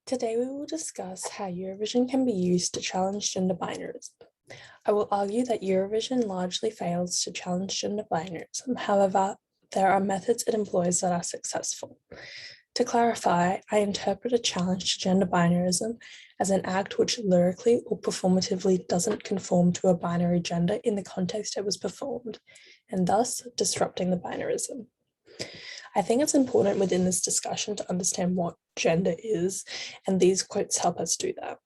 Today we will discuss how Eurovision can be used to challenge gender binarism. I will argue that Eurovision largely fails to challenge gender binarism. However, there are methods it employs that are successful. To clarify, I interpret a challenge to gender binarism as an act which lyrically or performatively doesn't conform to a binary gender in the context it was performed, and thus disrupting the binarism. I think it's important within this discussion to understand what gender is, and these quotes help us do that.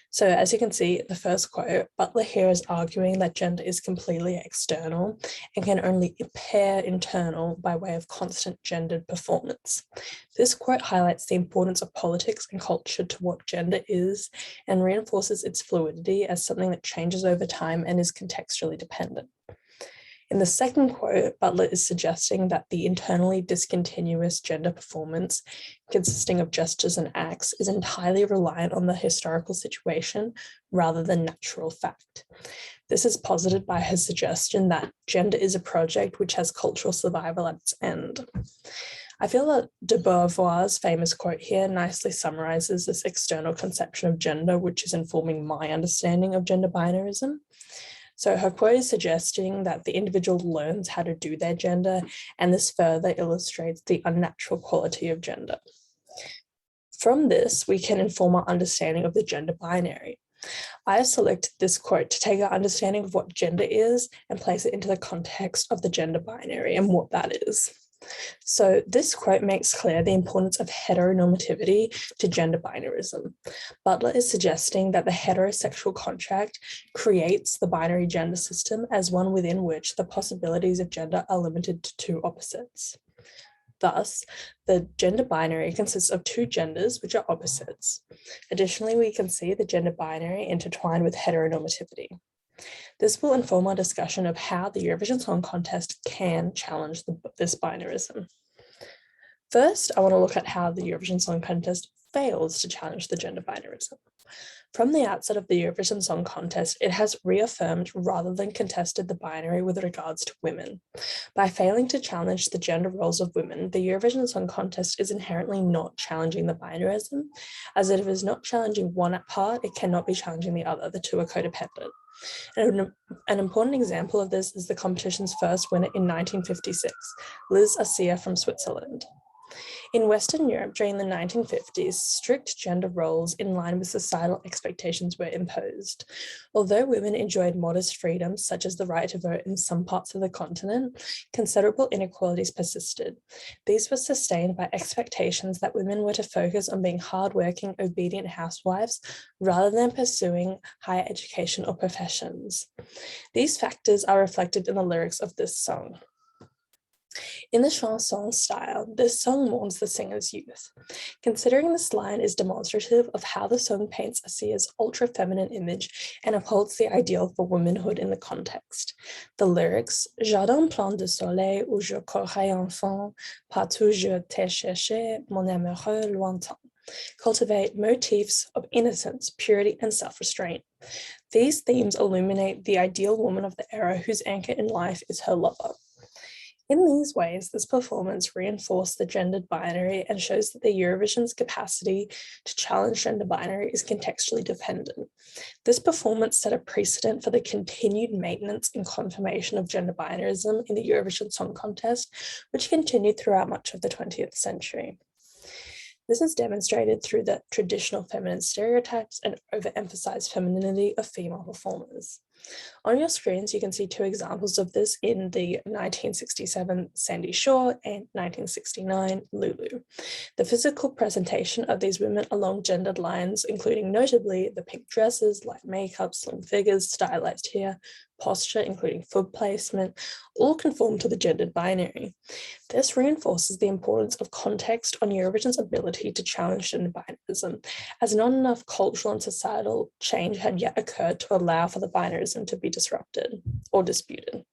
So as you can see, the first quote, Butler here is arguing that gender is completely external and can only appear internal by way of constant gendered performance. This quote highlights the importance of politics and culture to what gender is and reinforces its fluidity as something that changes over time and is contextually dependent. In the second quote, Butler is suggesting that the internally discontinuous gender performance, consisting of gestures and acts, is entirely reliant on the historical situation rather than natural fact. This is posited by his suggestion that gender is a project which has cultural survival at its end. I feel that de Beauvoir's famous quote here nicely summarizes this external conception of gender, which is informing my understanding of gender binarism. So her quote is suggesting that the individual learns how to do their gender, and this further illustrates the unnatural quality of gender. From this, we can inform our understanding of the gender binary. I have selected this quote to take our understanding of what gender is and place it into the context of the gender binary and what that is. So this quote makes clear the importance of heteronormativity to gender binarism. Butler is suggesting that the heterosexual contract creates the binary gender system as one within which the possibilities of gender are limited to two opposites. Thus, the gender binary consists of two genders, which are opposites. Additionally, we can see the gender binary intertwined with heteronormativity. This will inform our discussion of how the Eurovision Song Contest can challenge this binarism. First, I want to look at how the Eurovision Song Contest fails to challenge the gender binarism. From the outset of the Eurovision Song Contest, it has reaffirmed rather than contested the binary with regards to women. By failing to challenge the gender roles of women, the Eurovision Song Contest is inherently not challenging the binarism, as if it is not challenging one part, it cannot be challenging the other. The two are codependent. An important example of this is the competition's first winner in 1956, Liz Assia from Switzerland. In Western Europe during the 1950s, strict gender roles in line with societal expectations were imposed. Although women enjoyed modest freedoms, such as the right to vote in some parts of the continent, considerable inequalities persisted. These were sustained by expectations that women were to focus on being hardworking, obedient housewives rather than pursuing higher education or professions. These factors are reflected in the lyrics of this song. In the chanson style, this song mourns the singer's youth. Considering this line is demonstrative of how the song paints Assia's ultra-feminine image and upholds the ideal for womanhood in the context. The lyrics, Jardin plein de soleil où je courais enfant, partout je t'ai cherché, mon amoureux lointain, cultivate motifs of innocence, purity, and self-restraint. These themes illuminate the ideal woman of the era whose anchor in life is her lover. In these ways, this performance reinforced the gendered binary and shows that the Eurovision's capacity to challenge gender binary is contextually dependent. This performance set a precedent for the continued maintenance and confirmation of gender binarism in the Eurovision Song Contest, which continued throughout much of the 20th century. This is demonstrated through the traditional feminine stereotypes and overemphasized femininity of female performers. On your screens, you can see two examples of this in the 1967 Sandy Shore and 1969 Lulu. The physical presentation of these women along gendered lines, including notably the pink dresses, light makeup, slim figures, stylized hair, posture, including foot placement, all conform to the gendered binary. This reinforces the importance of context on Eurovision's ability to challenge gender binarism, as not enough cultural and societal change had yet occurred to allow for the binarism to be disrupted or disputed.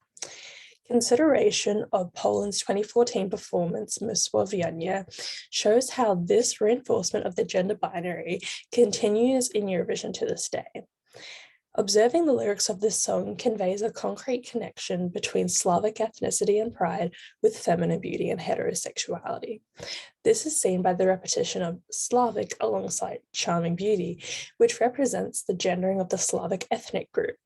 Consideration of Poland's 2014 performance, Mysłowianie, shows how this reinforcement of the gender binary continues in Eurovision to this day. Observing the lyrics of this song conveys a concrete connection between Slavic ethnicity and pride with feminine beauty and heterosexuality. This is seen by the repetition of Slavic alongside charming beauty, which represents the gendering of the Slavic ethnic group.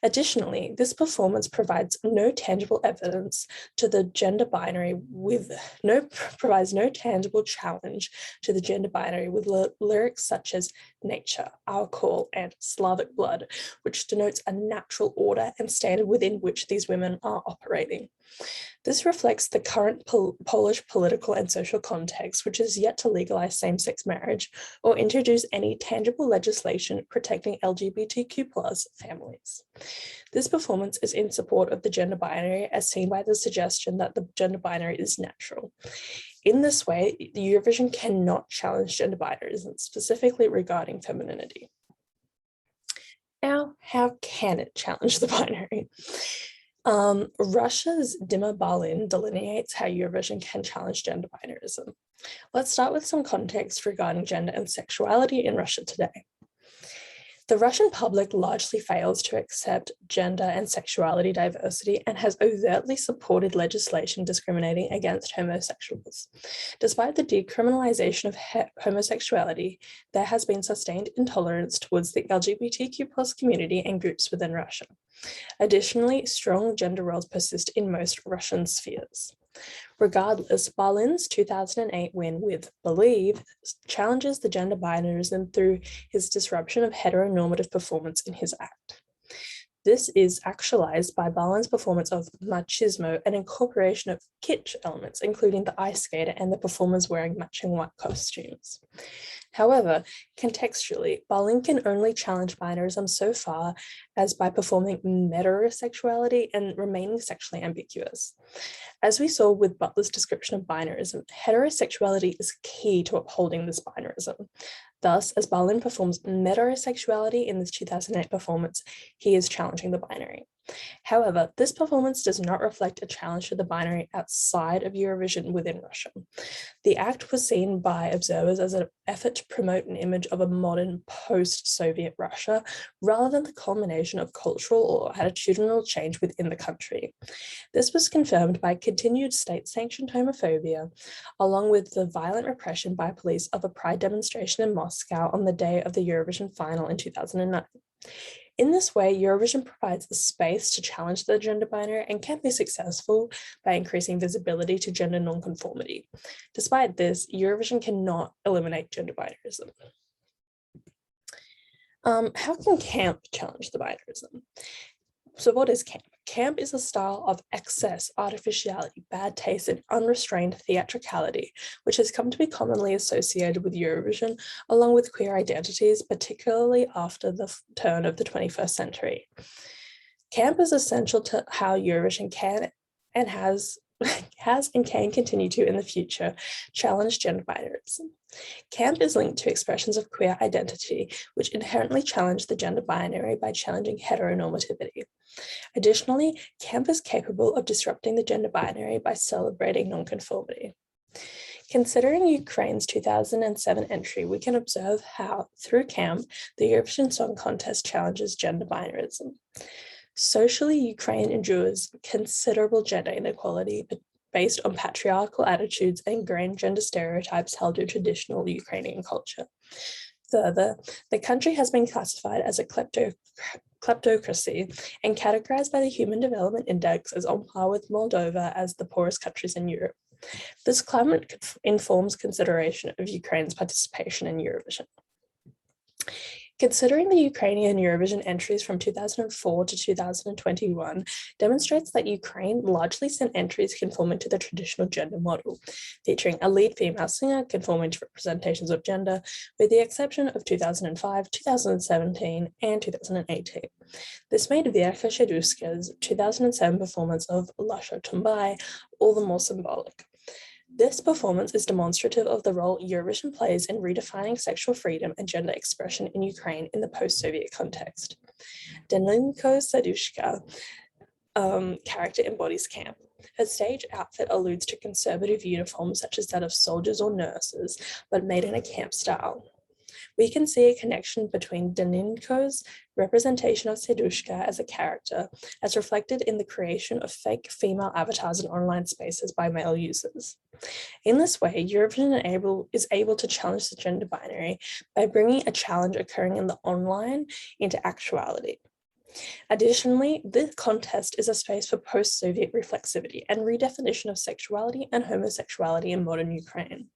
Additionally, this performance provides no tangible evidence to the gender binary provides no tangible challenge to the gender binary with lyrics such as nature, our call, and Slavic blood, which denotes a natural order and standard within which these women are operating. This reflects the current Polish political and social context, which is yet to legalize same-sex marriage or introduce any tangible legislation protecting LGBTQ+ families. This performance is in support of the gender binary, as seen by the suggestion that the gender binary is natural. In this way, the Eurovision cannot challenge gender binaries, specifically regarding femininity. Now, how can it challenge the binary? Russia's Dima Balin delineates how Eurovision can challenge gender binarism. Let's start with some context regarding gender and sexuality in Russia today. The Russian public largely fails to accept gender and sexuality diversity and has overtly supported legislation discriminating against homosexuals. Despite the decriminalization of homosexuality, there has been sustained intolerance towards the LGBTQ+ community and groups within Russia. Additionally, strong gender roles persist in most Russian spheres. Regardless, Balin's 2008 win with Believe challenges the gender binarism through his disruption of heteronormative performance in his act. This is actualized by Balin's performance of machismo and incorporation of kitsch elements, including the ice skater and the performers wearing matching white costumes. However, contextually, Balin can only challenge binarism so far as by performing heterosexuality and remaining sexually ambiguous. As we saw with Butler's description of binarism, heterosexuality is key to upholding this binarism. Thus, as Balin performs heterosexuality in this 2008 performance, he is challenging the binary. However, this performance does not reflect a challenge to the binary outside of Eurovision within Russia. The act was seen by observers as an effort to promote an image of a modern post-Soviet Russia, rather than the culmination of cultural or attitudinal change within the country. This was confirmed by continued state-sanctioned homophobia, along with the violent repression by police of a pride demonstration in Moscow on the day of the Eurovision final in 2009. In this way, Eurovision provides a space to challenge the gender binary and can be successful by increasing visibility to gender nonconformity. Despite this, Eurovision cannot eliminate gender binarism. How can camp challenge the binarism? So what is camp? Camp is a style of excess, artificiality, bad taste, and unrestrained theatricality, which has come to be commonly associated with Eurovision, along with queer identities, particularly after the turn of the 21st century. Camp is essential to how Eurovision can and has and can continue to in the future challenge gender binarism. Camp is linked to expressions of queer identity, which inherently challenge the gender binary by challenging heteronormativity. Additionally, camp is capable of disrupting the gender binary by celebrating nonconformity. Considering Ukraine's 2007 entry, we can observe how, through camp, the Eurovision Song Contest challenges gender binarism. Socially, Ukraine endures considerable gender inequality based on patriarchal attitudes and ingrained gender stereotypes held in traditional Ukrainian culture. Further, the country has been classified as a kleptocracy and categorized by the Human Development Index as on par with Moldova as the poorest countries in Europe. This climate informs consideration of Ukraine's participation in Eurovision. Considering the Ukrainian Eurovision entries from 2004 to 2021 demonstrates that Ukraine largely sent entries conforming to the traditional gender model, featuring a lead female singer conforming to representations of gender, with the exception of 2005, 2017, and 2018. This made Verka Serduchka's 2007 performance of Lasha Tumbai all the more symbolic. This performance is demonstrative of the role Eurovision plays in redefining sexual freedom and gender expression in Ukraine in the post-Soviet context. Danilko Serduchka character embodies camp. Her stage outfit alludes to conservative uniforms such as that of soldiers or nurses, but made in a camp style. we can see a connection between Daninko's representation of Sedushka as a character, as reflected in the creation of fake female avatars in online spaces by male users. In this way, Eurovision is able to challenge the gender binary by bringing a challenge occurring in the online into actuality. Additionally, this contest is a space for post-Soviet reflexivity and redefinition of sexuality and homosexuality in modern Ukraine.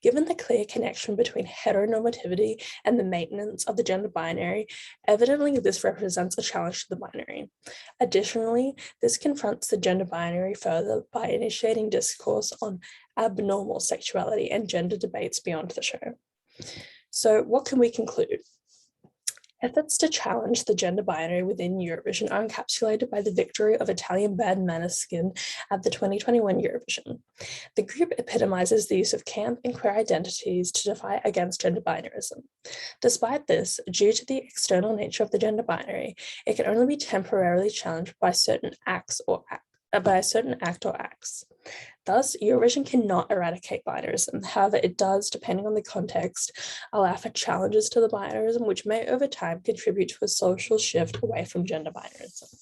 Given the clear connection between heteronormativity and the maintenance of the gender binary, evidently this represents a challenge to the binary. Additionally, this confronts the gender binary further by initiating discourse on abnormal sexuality and gender debates beyond the show. So what can we conclude? Efforts to challenge the gender binary within Eurovision are encapsulated by the victory of Italian band Maneskin at the 2021 Eurovision. The group epitomizes the use of camp and queer identities to defy against gender binarism. Despite this, due to the external nature of the gender binary, it can only be temporarily challenged by certain acts or acts. Thus, Eurovision cannot eradicate binarism. However, it does, depending on the context, allow for challenges to the binarism, which may over time contribute to a social shift away from gender binarism.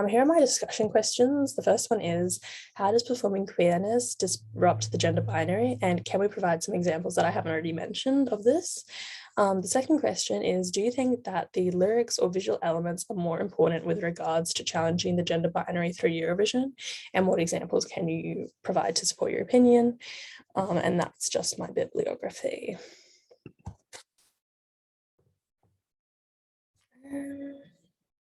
Here are my discussion questions. The first one is, how does performing queerness disrupt the gender binary? And can we provide some examples that I haven't already mentioned of this? The second question is, do you think that the lyrics or visual elements are more important with regards to challenging the gender binary through Eurovision? And what examples can you provide to support your opinion? And that's just my bibliography.